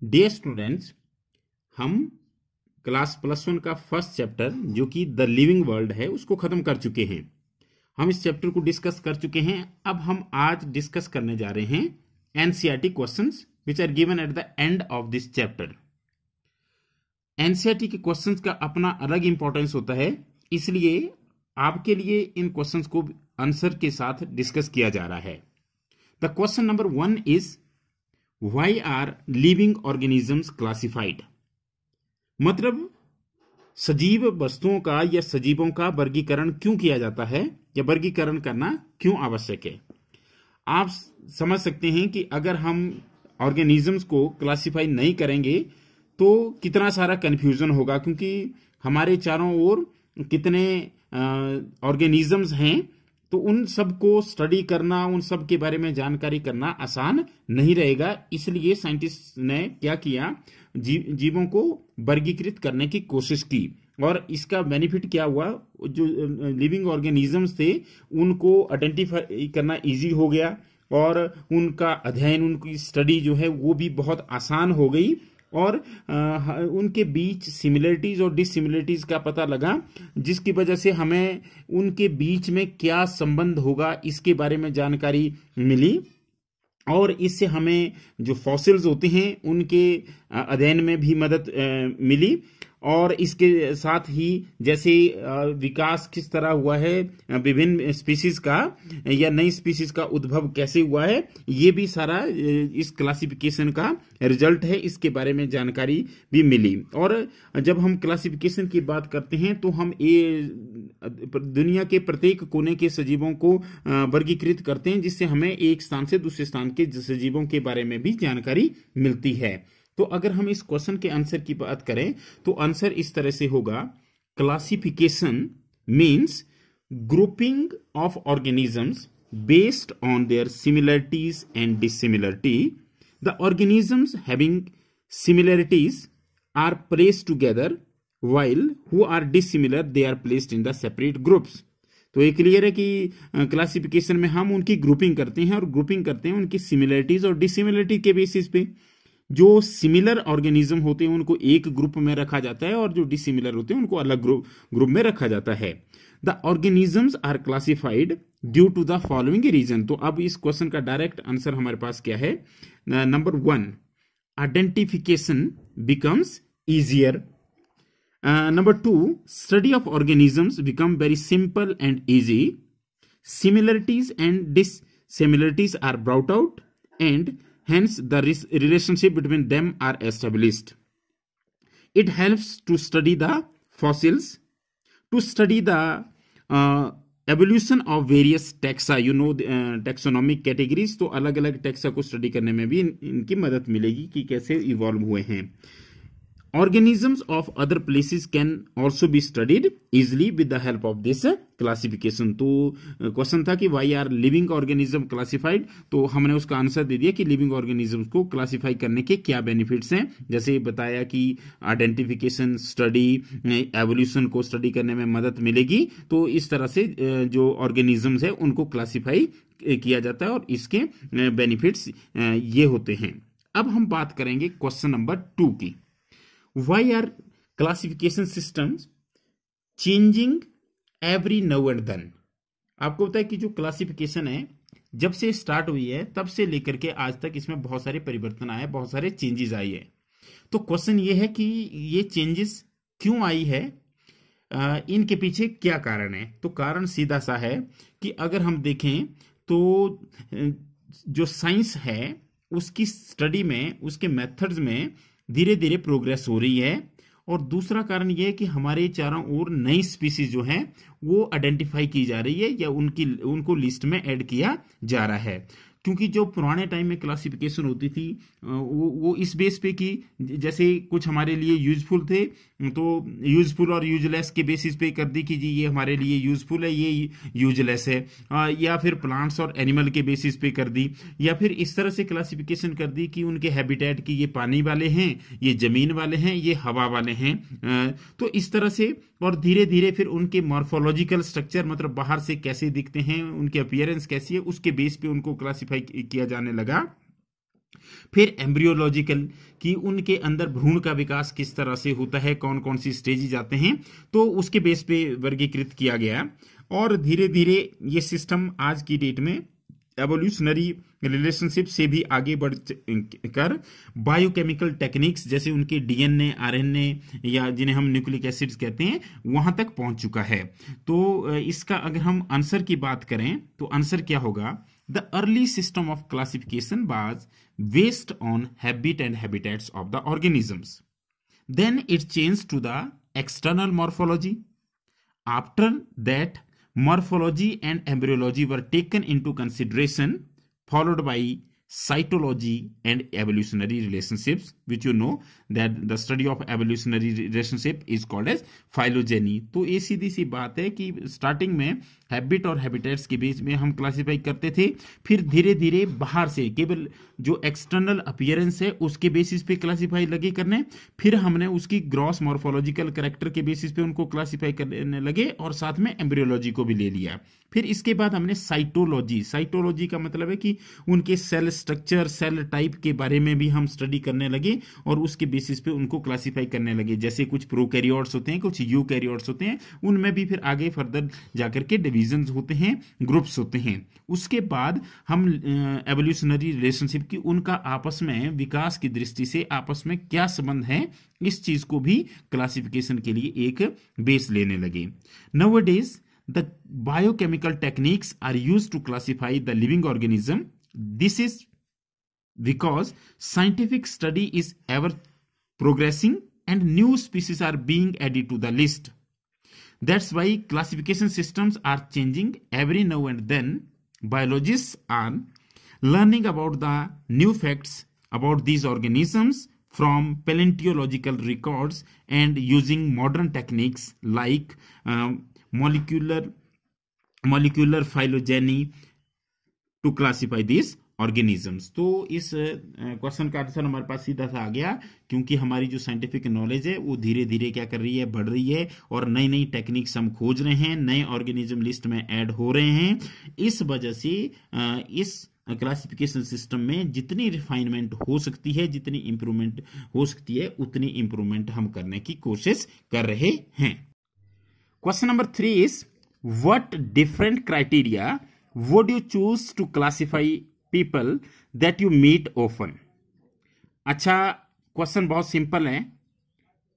Dear students, हम class +1 का first chapter जो कि द लिविंग वर्ल्ड है उसको खत्म कर चुके हैं। हम इस चैप्टर को डिस्कस कर चुके हैं। अब हम आज डिस्कस करने जा रहे हैं NCERT questions which are given at the end of this chapter. NCERT के क्वेश्चंस का अपना अलग इंपॉर्टेंस होता है, इसलिए आपके लिए इन क्वेश्चंस को आंसर के साथ डिस्कस किया जा रहा है। The question number 1 is why are living organisms classified. मतलब सजीव वस्तुओं का या सजीवों का वर्गीकरण क्यों किया जाता है या वर्गीकरण करना क्यों आवश्यक है। आप समझ सकते हैं कि अगर हम ऑर्गेनिजम्स को क्लासिफाई नहीं करेंगे तो कितना सारा कंफ्यूजन होगा, क्योंकि हमारे चारों ओर कितने ऑर्गेनिजम्स हैं, तो उन सब को स्टडी करना, उन सब के बारे में जानकारी करना आसान नहीं रहेगा। इसलिए साइंटिस्ट ने क्या किया, जीवों को वर्गीकृत करने की कोशिश की, और इसका बेनिफिट क्या हुआ, जो लिविंग ऑर्गेनिजम्स थे उनको आइडेंटिफाई करना इजी हो गया और उनका अध्ययन, उनकी स्टडी जो है वो भी बहुत आसान हो गई, और उनके बीच सिमिलरिटीज और डिसिमिलरिटीज का पता लगा, जिसकी वजह से हमें उनके बीच में क्या संबंध होगा इसके बारे में जानकारी मिली, और इससे हमें जो फॉसिल्स होते हैं उनके अध्ययन में भी मदद मिली। और इसके साथ ही जैसे विकास किस तरह हुआ है विभिन्न स्पीसीज का, या नई स्पीसीज का उद्भव कैसे हुआ है, ये भी सारा इस क्लासिफिकेशन का रिजल्ट है, इसके बारे में जानकारी भी मिली। और जब हम क्लासिफिकेशन की बात करते हैं तो हम दुनिया के प्रत्येक कोने के सजीवों को वर्गीकृत करते हैं, जिससे हमें एक स्थान से दूसरे स्थान के सजीवों के बारे में भी जानकारी मिलती है। तो अगर हम इस क्वेश्चन के आंसर की बात करें तो आंसर इस तरह से होगा, classification means grouping of organisms based on their similarities and dissimilarity. The organisms having similarities are placed together while who are dissimilar they are placed in the separate groups। तो ये क्लियर है कि classification में हम उनकी grouping करते हैं, और ग्रुपिंग करते हैं उनकी सिमिलरिटीज और डिसिमिलरिटी के बेसिस पे। जो सिमिलर ऑर्गेनिज्म होते हैं उनको एक ग्रुप में रखा जाता है, और जो डिसिमिलर होते हैं उनको अलग ग्रुप में रखा जाता है। The organisms are classified due to the following reason. तो अब इस क्वेश्चन का डायरेक्ट आंसर हमारे पास क्या है, number 1 identification becomes easier. Number 2, study of organisms become very simple and easy. Similarities and dissimilarities are brought out, and hence the relationship between them are established. It helps to study the fossils, to study the evolution of various taxa, taxonomic categories। तो अलग अलग taxa को study करने में भी इनकी मदद मिलेगी कि कैसे इवॉल्व हुए हैं। Organisms of other places can also be studied easily with the help of this classification। तो क्वेश्चन था कि why are living organism classified, तो हमने उसका आंसर दे दिया कि लिविंग ऑर्गेनिजम्स को क्लासिफाई करने के क्या बेनिफिट्स हैं। जैसे बताया कि आइडेंटिफिकेशन, स्टडी, एवोल्यूशन को स्टडी करने में मदद मिलेगी। तो इस तरह से जो ऑर्गेनिजम्स है उनको क्लासिफाई किया जाता है, और इसके बेनिफिट्स ये होते हैं। अब हम बात करेंगे क्वेश्चन नंबर 2 की। Why are classification systems changing every now and then? आपको पता है कि जो क्लासिफिकेशन है जब से स्टार्ट हुई है तब से लेकर के आज तक इसमें बहुत सारे परिवर्तन आए, बहुत सारे चेंजेस आई है। तो क्वेश्चन ये है कि ये चेंजेस क्यों आई है, इनके पीछे क्या कारण है। तो कारण सीधा सा है कि अगर हम देखें तो जो साइंस है उसकी स्टडी में, उसके मेथड्स में धीरे धीरे प्रोग्रेस हो रही है। और दूसरा कारण यह है कि हमारे चारों ओर नई स्पीसीज जो है वो आइडेंटिफाई की जा रही है, या उनको लिस्ट में ऐड किया जा रहा है। क्योंकि जो पुराने टाइम में क्लासिफिकेशन होती थी वो इस बेस पे कि जैसे कुछ हमारे लिए यूजफुल थे तो यूजफुल और यूजलेस के बेसिस पे कर दी कि जी ये हमारे लिए यूजफुल है, ये यूजलेस है, या फिर प्लांट्स और एनिमल के बेसिस पे कर दी, या फिर इस तरह से क्लासिफिकेशन कर दी कि उनके हैबिटेट की ये पानी वाले हैं, ये जमीन वाले हैं, ये हवा वाले हैं। तो इस तरह से, और धीरे धीरे फिर उनके मॉर्फोलॉजिकल स्ट्रक्चर, मतलब बाहर से कैसे दिखते हैं, उनकी अपीयरेंस कैसी है, उसके बेस पे उनको क्लासिफाई किया जाने लगा। फिर एम्ब्रियोलॉजिकल कि उनके अंदर भ्रूण का विकास किस तरह से होता है, कौन कौन सी स्टेजेस आते हैं, तो उसके बेस पे वर्गीकृत किया गया। और धीरे धीरे ये सिस्टम आज की डेट में एवोल्यूशनरी रिलेशनशिप से भी आगे बढ़ कर बायोकेमिकल टेक्निक्स जैसे उनके डीएनए, आरएनए या जिन्हें हम न्यूक्लिक एसिड्स कहते हैं वहां तक पहुंच चुका है। तो इसका अगर हम आंसर की बात करें तो आंसर क्या होगा? The early system of classification was based on habit and habitats of the organisms, then it change to the external morphology. After that morphology and embryology were taken into consideration, followed by cytology and evolutionary relationships, which you know that the study of evolutionary relationship is called as phylogeny। तो ये सीधी सी बात है कि starting में habit और habitats के बीच में हम क्लासिफाई करते थे, फिर धीरे धीरे बाहर से केवल जो एक्सटर्नल अपीयरेंस है उसके बेसिस पे क्लासिफाई लगे करने, फिर हमने उसकी ग्रॉस मॉर्फोलॉजिकल कैरेक्टर के बेसिस पे उनको क्लासिफाई करने लगे और साथ में एम्ब्रियोलॉजी को भी ले लिया। फिर इसके बाद हमने साइटोलॉजी, साइटोलॉजी का मतलब है कि उनके सेल स्ट्रक्चर, सेल टाइप के बारे में भी हम स्टडी करने लगे और उसके बेसिस पे उनको क्लासिफाई करने लगे। जैसे कुछ प्रोकैरियोट्स होते हैं, कुछ यूकैरियोट्स होते हैं, उनमें भी फिर आगे फर्दर जाकर के डिविजन्स होते हैं, ग्रुप्स होते हैं। उसके बाद हम एवोल्यूशनरी रिलेशनशिप की उनका आपस में विकास की दृष्टि से आपस में क्या संबंध है, इस चीज को भी क्लासिफिकेशन के लिए एक बेस लेने लगे। Nowadays the biochemical techniques are used to classify the living organism. This is because scientific study is ever progressing and new species are being added to the list. That's why classification systems are changing every now and then. Biologists are learning about the new facts about these organisms from paleontological records and using modern techniques like molecular phylogeny to classify these organisms। तो इस question का answer हमारे पास सीधा सा आ गया, क्योंकि हमारी जो साइंटिफिक नॉलेज है वो धीरे धीरे क्या कर रही है, बढ़ रही है और नई नई टेक्निक्स हम खोज रहे हैं, नए ऑर्गेनिज्म लिस्ट में ऐड हो रहे हैं। इस वजह से इस क्लासिफिकेशन सिस्टम में जितनी रिफाइनमेंट हो सकती है, जितनी इंप्रूवमेंट हो सकती है, उतनी इंप्रूवमेंट हम करने की कोशिश कर रहे हैं। Question number 3 is, what different criteria would you choose to classify people that you meet often? अच्छा, क्वेश्चन बहुत सिंपल है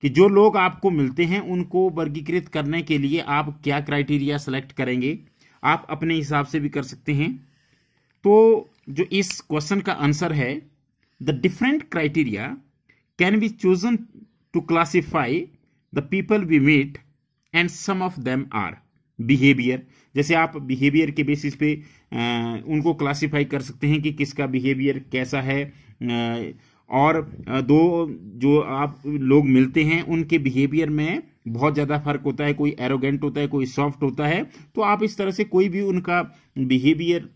कि जो लोग आपको मिलते हैं उनको वर्गीकृत करने के लिए आप क्या क्राइटेरिया सेलेक्ट करेंगे। आप अपने हिसाब से भी कर सकते हैं। तो जो इस क्वेश्चन का आंसर है, the different criteria can be chosen to classify the people we meet and some of them are behaviour. जैसे आप बिहेवियर के बेसिस पे उनको क्लासिफाई कर सकते हैं कि किसका बिहेवियर कैसा है, और दो जो आप लोग मिलते हैं उनके बिहेवियर में बहुत ज़्यादा फर्क होता है, कोई एरोगेंट होता है, कोई सॉफ्ट होता है। तो आप इस तरह से कोई भी उनका बिहेवियर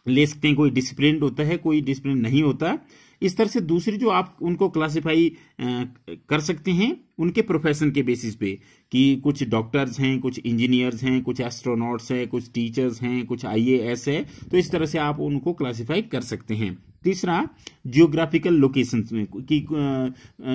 ले सकते हैं, कोई डिसिप्लिन्ड होता है, कोई डिसिप्लिन नहीं होता। इस तरह से दूसरी जो आप उनको क्लासिफाई कर सकते हैं उनके प्रोफेशन के बेसिस पे, कि कुछ डॉक्टर्स हैं, कुछ इंजीनियर्स हैं, कुछ एस्ट्रोनॉट्स हैं, कुछ टीचर्स हैं, कुछ आईएएस है। तो इस तरह से आप उनको क्लासिफाई कर सकते हैं। तीसरा, जियोग्राफिकल लोकेशंस में, कि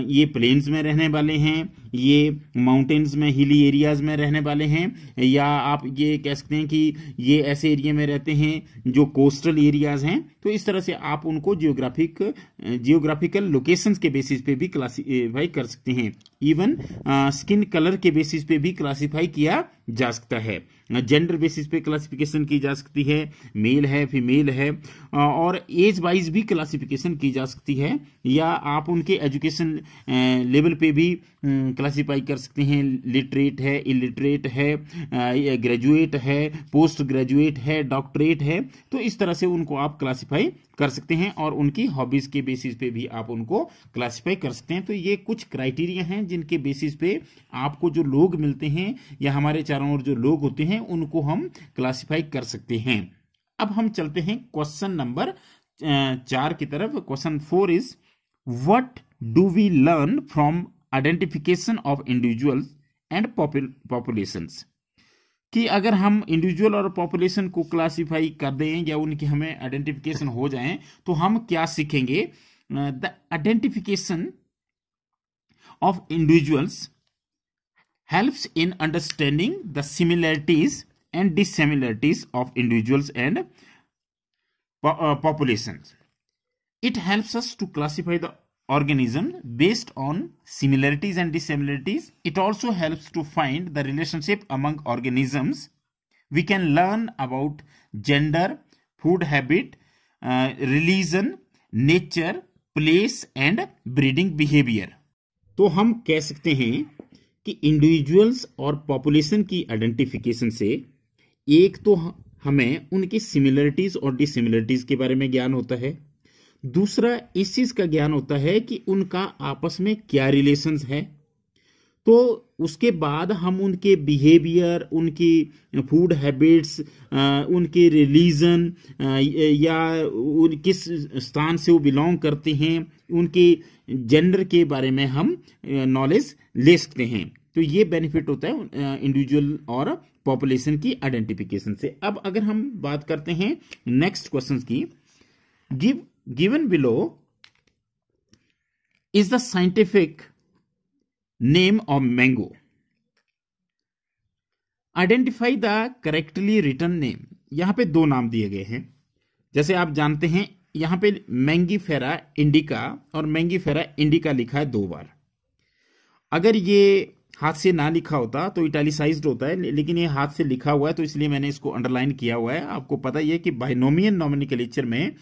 ये प्लेन्स में रहने वाले हैं, ये माउंटेन्स में, हिली एरियाज में रहने वाले हैं, या आप ये कह सकते हैं कि ये ऐसे एरिया में रहते हैं जो कोस्टल एरियाज हैं। तो इस तरह से आप उनको जियोग्राफिकल लोकेशंस के बेसिस पे भी क्लासिफाई कर सकते हैं। इवन स्किन कलर के बेसिस पे भी क्लासिफाई किया जा सकता है। जेंडर बेसिस पे क्लासिफिकेशन की जा सकती है, मेल है, फीमेल है, और एज वाइज भी क्लासिफिकेशन की जा सकती है, या आप उनके एजुकेशन लेवल पे भी क्लासिफाई कर सकते हैं। लिटरेट है, इलिटरेट है, ग्रेजुएट है, पोस्ट ग्रेजुएट है, डॉक्टरेट है। तो इस तरह से उनको आप क्लासिफाई कर सकते हैं और उनकी हॉबीज के बेसिस पे भी आप उनको क्लासिफाई कर सकते हैं। तो ये कुछ क्राइटेरिया हैं जिनके बेसिस पे आपको जो लोग मिलते हैं या हमारे चारों ओर जो लोग होते हैं उनको हम क्लासिफाई कर सकते हैं। अब हम चलते हैं क्वेश्चन नंबर 4 की तरफ। Question 4 is, what do we learn from identification of individuals and populations? कि अगर हम इंडिविजुअल और पॉपुलेशन को क्लासिफाई कर दें या उनकी हमें आइडेंटिफिकेशन हो जाए तो हम क्या सीखेंगे? The identification of individuals helps in understanding the similarities and dissimilarities of individuals and populations. It helps us to classify the organism based on similarities and dissimilarities. It also helps to find the relationship among organisms. We can learn about gender, food habit, religion, nature, place and breeding behavior. तो हम कह सकते हैं कि individuals और population की identification से एक तो हमें उनकी सिमिलरिटीज और डिसिमिलरिटीज के बारे में ज्ञान होता है, दूसरा इस चीज का ज्ञान होता है कि उनका आपस में क्या रिलेशंस है। तो उसके बाद हम उनके बिहेवियर, उनकी फूड हैबिट्स, उनके रिलीजन या किस स्थान से वो बिलोंग करते हैं, उनके जेंडर के बारे में हम नॉलेज ले सकते हैं। तो ये बेनिफिट होता है इंडिविजुअल और पॉपुलेशन की आइडेंटिफिकेशन से। अब अगर हम बात करते हैं नेक्स्ट क्वेश्चन की, given below is the scientific name of mango, identify the correctly written name. यहां पे दो नाम दिए गए हैं। जैसे आप जानते हैं यहां पे मैंगीफेरा इंडिका और मैंगीफेरा इंडिका लिखा है 2 बार। अगर ये हाथ से ना लिखा होता तो इटैलिसाइज्ड होता है, लेकिन ये हाथ से लिखा हुआ है तो इसलिए मैंने इसको अंडरलाइन किया हुआ है। आपको पता ही है कि बाइनोमियल नॉमेनक्लेचर में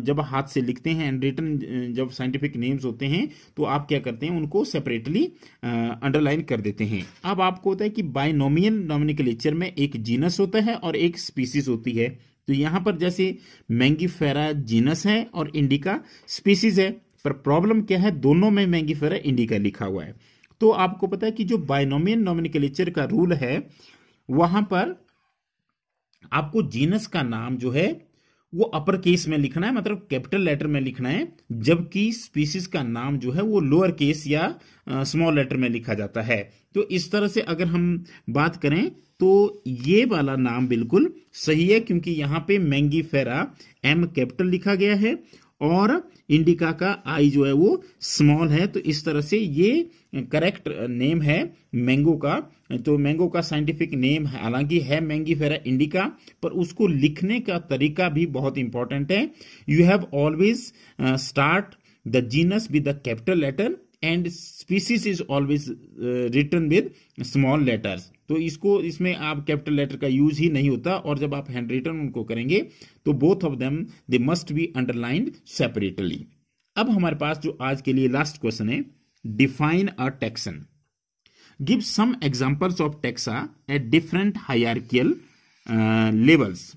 जब हाथ से लिखते हैं एंड रिटन जब साइंटिफिक नेम्स होते हैं तो आप क्या करते हैं, उनको सेपरेटली अंडरलाइन कर देते हैं। अब आपको होता है कि बाइनोमियल नॉमेनक्लेचर में एक जीनस होता है और एक स्पीसीज होती है। तो यहां पर जैसे मैंगीफेरा जीनस है और इंडिका स्पीसीज है, पर प्रॉब्लम क्या है, दोनों में मैंगीफेरा इंडिका लिखा हुआ है। तो आपको पता है कि जो बाइनोमियल नॉमेनक्लेचर का रूल है वहां पर आपको जीनस का नाम जो है वो अपर केस में लिखना है, मतलब कैपिटल लेटर में लिखना है, जबकि स्पीसीज का नाम जो है वो लोअर केस या स्मॉल लेटर में लिखा जाता है। तो इस तरह से अगर हम बात करें तो ये वाला नाम बिल्कुल सही है, क्योंकि यहां पे मैंगीफेरा एम कैपिटल लिखा गया है और इंडिका का आई जो है वो स्मॉल है। तो इस तरह से ये करेक्ट नेम है मैंगो का। तो मैंगो का साइंटिफिक नेम हालांकि है मैंगीफेरा इंडिका, पर उसको लिखने का तरीका भी बहुत इंपॉर्टेंट है। You have always start the genus with the capital letter and species is always written with small letters. तो इसमें आप कैपिटल लेटर का यूज ही नहीं होता, और जब आप हैंड रिटन उनको करेंगे तो both of them they must be underlined separately. अब हमारे पास जो आज के लिए लास्ट क्वेश्चन है, define a taxon, give some examples of taxa at different hierarchical levels.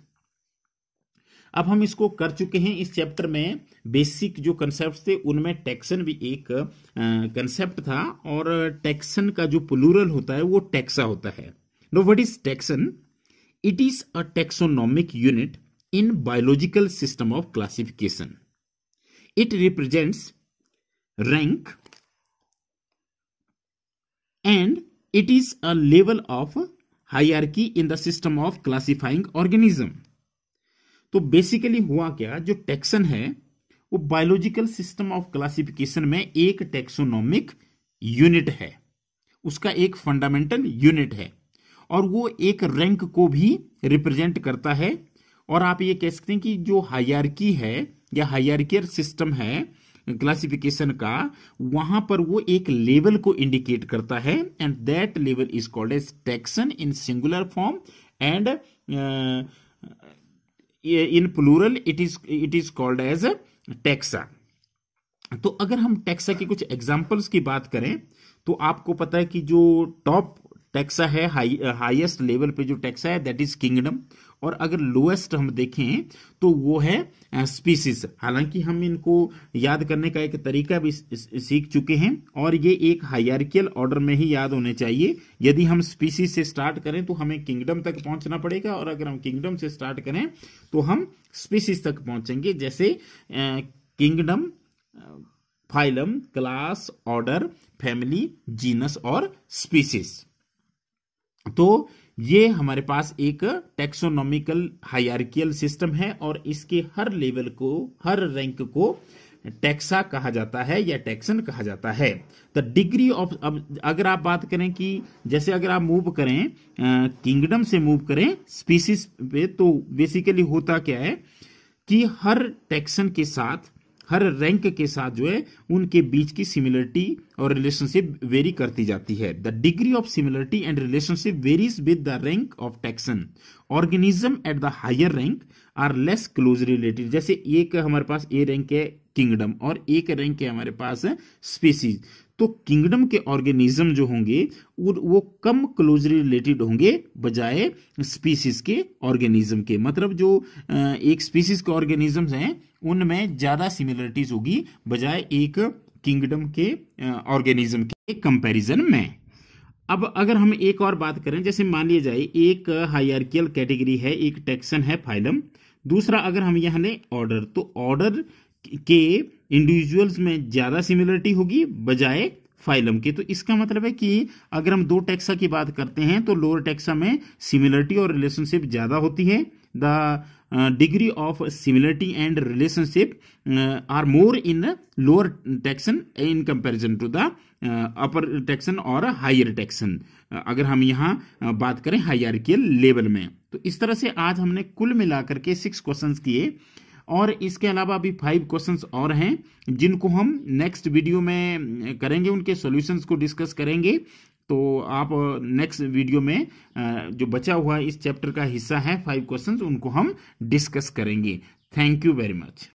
अब हम इसको कर चुके हैं इस चैप्टर में। बेसिक जो कंसेप्ट थे उनमें टैक्सन भी एक कंसेप्ट था, और टैक्सन का जो प्लूरल होता है वो टैक्सा होता है। No, what is taxon? It is a taxonomic unit in biological system of classification. It represents rank and it is a level of hierarchy in the system of classifying organism. तो basically हुआ क्या, जो taxon है वो biological system of classification में एक taxonomic unit है, उसका एक फंडामेंटल यूनिट है, और वो एक रैंक को भी रिप्रेजेंट करता है। और आप ये कह सकते हैं कि जो हायरार्की है या हायरार्कियल सिस्टम है क्लासिफिकेशन का, वहां पर वो एक लेवल को इंडिकेट करता है, and that level is called as taxon in singular form, and in plural it is called as taxa. तो अगर हम टैक्सा की कुछ एग्जांपल्स की बात करें तो आपको पता है कि जो टॉप टैक्सा है, हाईएस्ट लेवल पे जो टैक्सा है दैट इज किंगडम, और अगर लोएस्ट हम देखें तो वो है स्पीसीज। हालांकि हम इनको याद करने का एक तरीका भी सीख चुके हैं, और ये एक हायरार्कियल ऑर्डर में ही याद होने चाहिए। यदि हम स्पीसीज से स्टार्ट करें तो हमें किंगडम तक पहुंचना पड़ेगा, और अगर हम किंगडम से स्टार्ट करें तो हम स्पीसीज तक पहुंचेंगे। जैसे kingdom, phylum, class, order, family, genus और स्पीसीज। तो ये हमारे पास एक टेक्सोनॉमिकल हायरार्कियल सिस्टम है और इसके हर लेवल को, हर रैंक को टैक्सा कहा जाता है या टैक्सन कहा जाता है। द डिग्री ऑफ, अब अगर आप बात करें कि जैसे अगर आप मूव करें किंगडम से मूव करें स्पीसीज पे, तो बेसिकली होता क्या है कि हर टैक्सन के साथ, हर रैंक के साथ जो है उनके बीच की सिमिलरिटी और रिलेशनशिप वेरी करती जाती है। The degree of similarity and relationship varies with the rank of taxon. Organism at the higher rank are less closely related. जैसे एक हमारे पास ए रैंक है किंगडम और एक रैंक है हमारे पास स्पीसीज, तो किंगडम के ऑर्गेनिज्म जो होंगे वो कम क्लोजली रिलेटेड होंगे बजाय स्पीसीज के ऑर्गेनिज्म के। मतलब जो एक स्पीसीज के ऑर्गेनिज्म हैं उनमें ज्यादा सिमिलरिटीज होगी बजाय एक किंगडम के ऑर्गेनिज्म के कंपैरिजन में। अब अगर हम एक और बात करें, जैसे मान लिया जाए एक हायरार्कियल कैटेगरी है, एक टैक्सन है फाइलम, दूसरा अगर हम यहां लें ऑर्डर, तो ऑर्डर के इंडिविजुअल्स में ज्यादा सिमिलरिटी होगी बजाय फाइलम के। तो इसका मतलब है कि अगर हम दो टैक्सा की बात करते हैं तो लोअर टैक्सा में सिमिलरिटी और रिलेशनशिप ज्यादा होती है। The degree of similarity and relationship are more in lower taxon in comparison to the upper taxon और हायर टैक्सन, अगर हम यहाँ बात करें हायरार्कियल लेवल में। तो इस तरह से आज हमने कुल मिलाकर के 6 क्वेश्चंस किए और इसके अलावा अभी 5 क्वेश्चंस और हैं जिनको हम नेक्स्ट वीडियो में करेंगे, उनके सॉल्यूशंस को डिस्कस करेंगे। तो आप नेक्स्ट वीडियो में जो बचा हुआ इस चैप्टर का हिस्सा है 5 क्वेश्चंस, उनको हम डिस्कस करेंगे। Thank you very much.